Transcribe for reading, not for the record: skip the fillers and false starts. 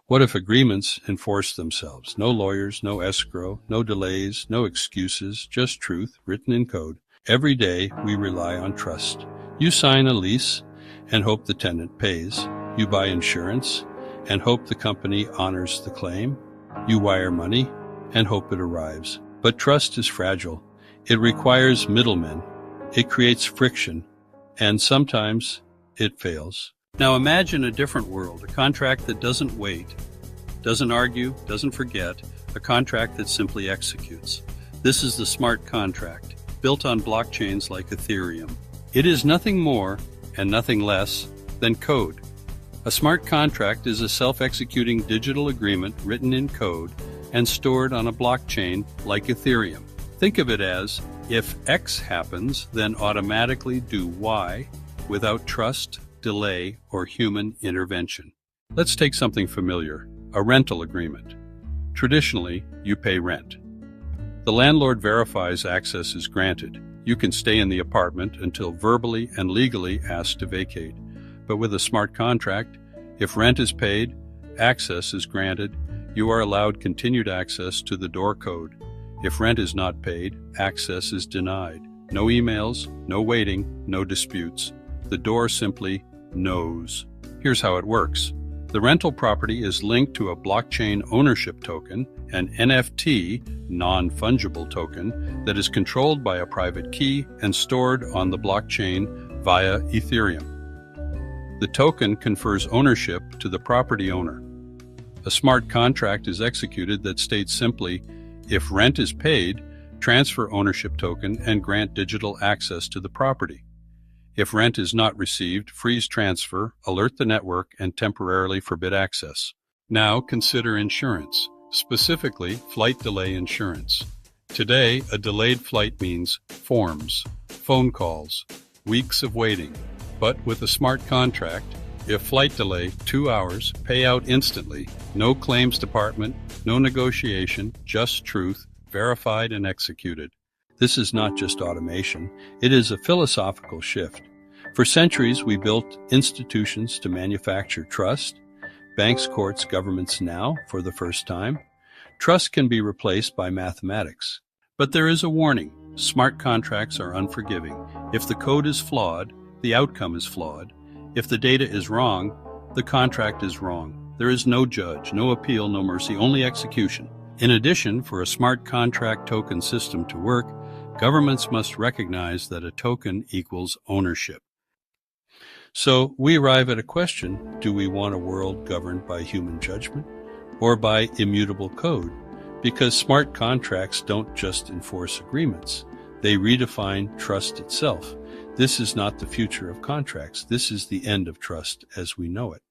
What if agreements enforce themselves? No lawyers, no escrow, no delays, no excuses, just truth written in code. Every day we rely on trust. You sign a lease and hope the tenant pays. You buy insurance and hope the company honors the claim. You wire money and hope it arrives. But trust is fragile. It requires middlemen. It creates friction, and sometimes it fails. Now imagine a different world, a contract that doesn't wait, doesn't argue, doesn't forget, a contract that simply executes. This is the smart contract, built on blockchains like Ethereum. It is nothing more and nothing less than code. A smart contract is a self-executing digital agreement written in code and stored on a blockchain like Ethereum. Think of it as, if X happens, then automatically do Y without trust, delay, or human intervention. Let's take something familiar, a rental agreement. Traditionally, you pay rent. The landlord verifies access is granted. You can stay in the apartment until verbally and legally asked to vacate. But with a smart contract, if rent is paid, access is granted, you are allowed continued access to the door code. If rent is not paid, access is denied. No emails, no waiting, no disputes. The door simply knows. Here's how it works. The rental property is linked to a blockchain ownership token, an NFT, non-fungible token, that is controlled by a private key and stored on the blockchain via Ethereum. The token confers ownership to the property owner. A smart contract is executed that states simply, if rent is paid, transfer ownership token and grant digital access to the property. If rent is not received, freeze transfer, alert the network, and temporarily forbid access. Now consider insurance, specifically flight delay insurance. Today, a delayed flight means forms, phone calls, weeks of waiting. But with a smart contract, if flight delay 2 hours, pay out instantly. No claims department, no negotiation, just truth, verified and executed. This is not just automation, it is a philosophical shift. For centuries, we built institutions to manufacture trust. Banks, courts, governments now, for the first time. Trust can be replaced by mathematics. But there is a warning. Smart contracts are unforgiving. If the code is flawed, the outcome is flawed. If the data is wrong, the contract is wrong. There is no judge, no appeal, no mercy, only execution. In addition, for a smart contract token system to work, governments must recognize that a token equals ownership. So we arrive at a question, do we want a world governed by human judgment or by immutable code? Because smart contracts don't just enforce agreements, they redefine trust itself. This is not the future of contracts. This is the end of trust as we know it.